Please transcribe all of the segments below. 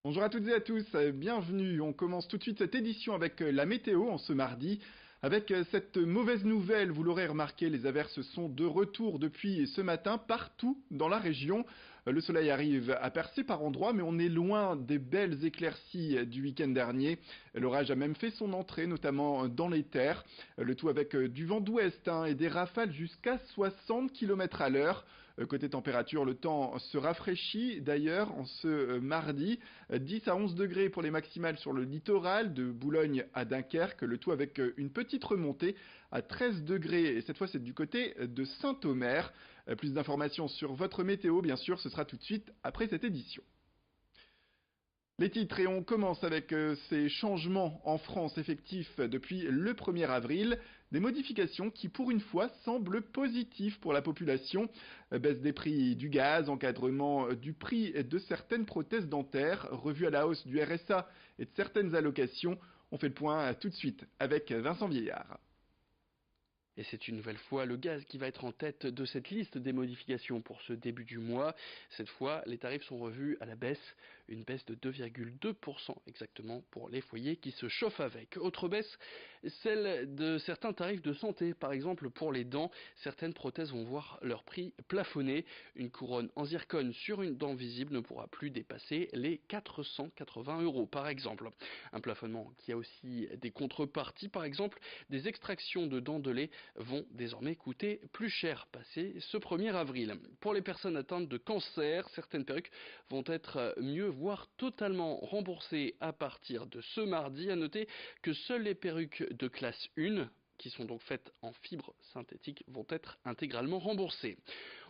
Bonjour à toutes et à tous, bienvenue. On commence tout de suite cette édition avec la météo en ce mardi. Avec cette mauvaise nouvelle, vous l'aurez remarqué, les averses sont de retour depuis ce matin partout dans la région. Le soleil arrive à percer par endroits, mais on est loin des belles éclaircies du week-end dernier. L'orage a même fait son entrée, notamment dans les terres. Le tout avec du vent d'ouest et des rafales jusqu'à 60 km à l'heure. Côté température, le temps se rafraîchit d'ailleurs en ce mardi. 10 à 11 degrés pour les maximales sur le littoral, de Boulogne à Dunkerque, le tout avec une petite remontée à 13 degrés, et cette fois c'est du côté de Saint-Omer. Plus d'informations sur votre météo, bien sûr, ce sera tout de suite après cette édition. Les titres, et on commence avec ces changements en France effectifs depuis le 1er avril, des modifications qui pour une fois semblent positives pour la population. Baisse des prix du gaz, encadrement du prix de certaines prothèses dentaires, revue à la hausse du RSA et de certaines allocations. On fait le point tout de suite avec Vincent Vieillard. Et c'est une nouvelle fois le gaz qui va être en tête de cette liste des modifications pour ce début du mois. Cette fois, les tarifs sont revus à la baisse, une baisse de 2,2% exactement pour les foyers qui se chauffent avec. Autre baisse, celle de certains tarifs de santé. Par exemple, pour les dents, certaines prothèses vont voir leur prix plafonner. Une couronne en zircone sur une dent visible ne pourra plus dépasser les 480 € par exemple. Un plafonnement qui a aussi des contreparties, par exemple des extractions de dents de lait vont désormais coûter plus cher passé ce 1er avril. Pour les personnes atteintes de cancer, certaines perruques vont être mieux voire totalement remboursées à partir de ce mardi. À noter que seules les perruques de classe 1 qui sont donc faites en fibres synthétiques vont être intégralement remboursées.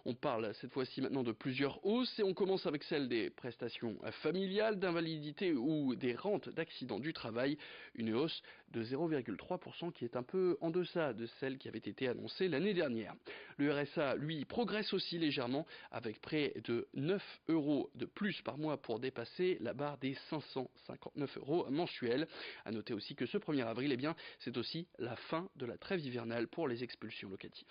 On parle cette fois-ci maintenant de plusieurs hausses et on commence avec celle des prestations familiales, d'invalidité ou des rentes d'accident du travail, une hausse de 0,3% qui est un peu en deçà de celle qui avait été annoncée l'année dernière. Le RSA, lui, progresse aussi légèrement avec près de 9 € de plus par mois pour dépasser la barre des 559 € mensuels. À noter aussi que ce 1er avril, c'est aussi la fin de la trêve hivernale pour les expulsions locatives.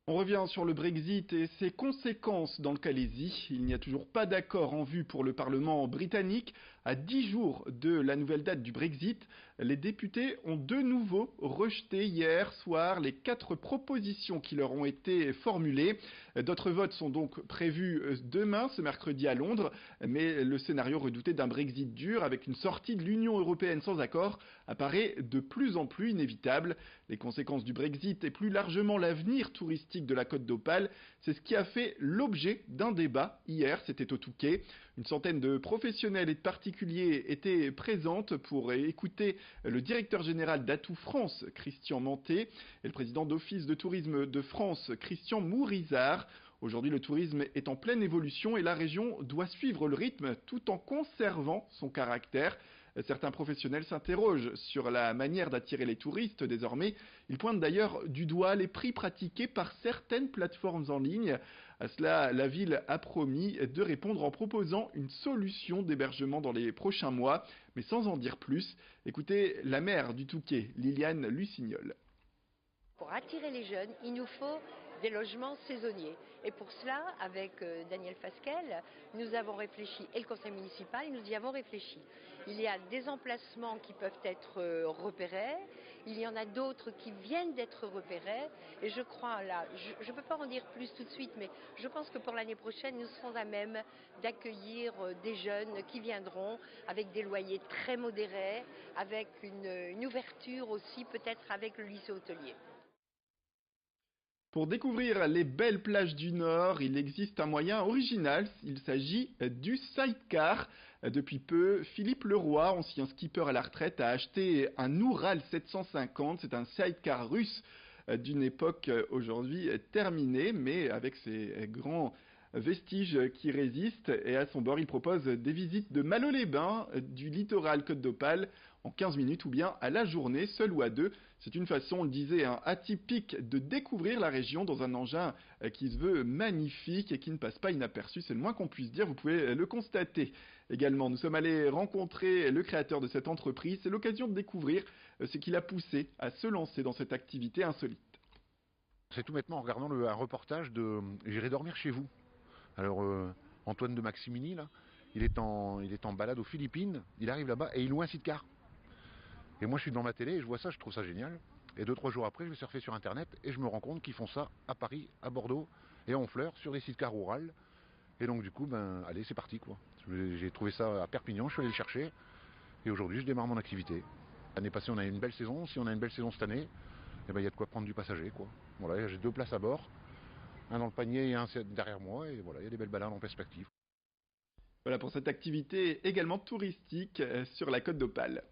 On revient sur le Brexit et ses conséquences dans le Calaisis. Il n'y a toujours pas d'accord en vue pour le Parlement britannique. À 10 jours de la nouvelle date du Brexit, les députés ont de nouveau rejeté hier soir les 4 propositions qui leur ont été formulées. D'autres votes sont donc prévus demain, ce mercredi à Londres, mais le scénario redouté d'un Brexit dur avec une sortie de l'Union européenne sans accord apparaît de plus en plus inévitable. Les conséquences du Brexit et plus largement l'avenir touristique de la Côte d'Opale, c'est ce qui a fait l'objet d'un débat hier, c'était au Touquet. Une centaine de professionnels et de particuliers étaient présentes pour écouter le directeur général d'Atout France, Christian Mantet, et le président d'Office de tourisme de France, Christian Mourizard. Aujourd'hui, le tourisme est en pleine évolution et la région doit suivre le rythme tout en conservant son caractère. Certains professionnels s'interrogent sur la manière d'attirer les touristes désormais. Ils pointent d'ailleurs du doigt les prix pratiqués par certaines plateformes en ligne. À cela, la ville a promis de répondre en proposant une solution d'hébergement dans les prochains mois, mais sans en dire plus. Écoutez la maire du Touquet, Liliane Lucignol. Pour attirer les jeunes, il nous faut des logements saisonniers. Et pour cela, avec Daniel Fasquelle, nous avons réfléchi, et le conseil municipal, nous y avons réfléchi. Il y a des emplacements qui peuvent être repérés, il y en a d'autres qui viennent d'être repérés, et je crois là, je ne peux pas en dire plus tout de suite, mais je pense que pour l'année prochaine, nous serons à même d'accueillir des jeunes qui viendront avec des loyers très modérés, avec une ouverture aussi peut-être avec le lycée hôtelier. Pour découvrir les belles plages du Nord, il existe un moyen original, il s'agit du sidecar. Depuis peu, Philippe Leroy, ancien skipper à la retraite, a acheté un Oural 750, c'est un sidecar russe d'une époque aujourd'hui terminée, mais avec ses grands vestiges qui résistent. Et à son bord, il propose des visites de Malo-les-Bains, du littoral Côte d'Opale, en 15 minutes ou bien à la journée, seul ou à deux. C'est une façon, on le disait, atypique de découvrir la région dans un engin qui se veut magnifique et qui ne passe pas inaperçu, c'est le moins qu'on puisse dire, vous pouvez le constater. Également, nous sommes allés rencontrer le créateur de cette entreprise, c'est l'occasion de découvrir ce qui l'a poussé à se lancer dans cette activité insolite. C'est tout bêtement en regardant un reportage de J'irai dormir chez vous. Alors Antoine de Maximini là, il est en balade aux Philippines, il arrive là-bas et il loue un sidecar. Et moi je suis devant ma télé et je vois ça, je trouve ça génial. Et 2-3 jours après, je vais surfer sur internet et je me rends compte qu'ils font ça à Paris, à Bordeaux et à Honfleur sur des sidecars rurales. Et donc du coup, ben allez, c'est parti quoi. J'ai trouvé ça à Perpignan, je suis allé le chercher et aujourd'hui je démarre mon activité. L'année passée on a eu une belle saison, si on a une belle saison cette année, eh ben, il y a de quoi prendre du passager quoi. Voilà, j'ai 2 places à bord, un dans le panier et un derrière moi et voilà, il y a des belles balades en perspective. Voilà pour cette activité également touristique sur la côte d'Opale.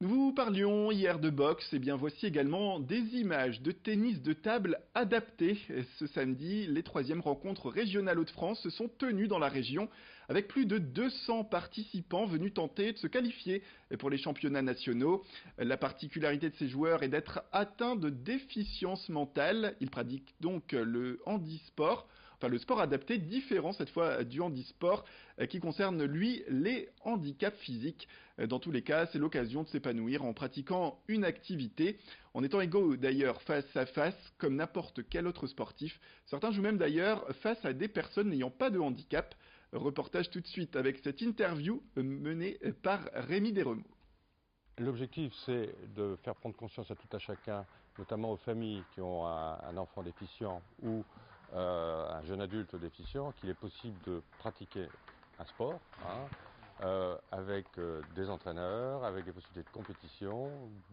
Nous vous parlions hier de boxe, et bien voici également des images de tennis de table adaptées. Ce samedi, les 3e rencontres régionales Hauts-de-France se sont tenues dans la région avec plus de 200 participants venus tenter de se qualifier pour les championnats nationaux. La particularité de ces joueurs est d'être atteints de déficience mentale. Ils pratiquent donc le handisport. Enfin, le sport adapté, différent cette fois du handisport, qui concerne, lui, les handicaps physiques. Dans tous les cas, c'est l'occasion de s'épanouir en pratiquant une activité, en étant égaux d'ailleurs face à face, comme n'importe quel autre sportif. Certains jouent même d'ailleurs face à des personnes n'ayant pas de handicap. Reportage tout de suite avec cette interview menée par Rémi Desremaux. L'objectif, c'est de faire prendre conscience à tout un chacun, notamment aux familles qui ont un enfant déficient ou un jeune adulte déficient, qu'il est possible de pratiquer un sport avec des entraîneurs, avec des possibilités de compétition,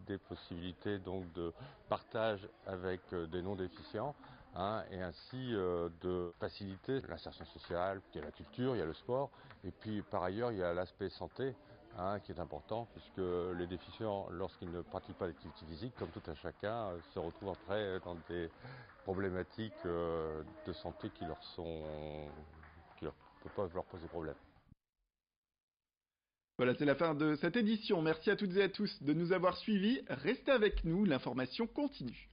des possibilités donc de partage avec des non-déficients, et ainsi de faciliter l'insertion sociale. Il y a la culture, il y a le sport, et puis par ailleurs il y a l'aspect santé, qui est important, puisque les déficients, lorsqu'ils ne pratiquent pas l'activité physique, comme tout un chacun, se retrouvent après dans des problématiques de santé qui peuvent leur poser problème. Voilà, c'est la fin de cette édition. Merci à toutes et à tous de nous avoir suivis. Restez avec nous, l'information continue.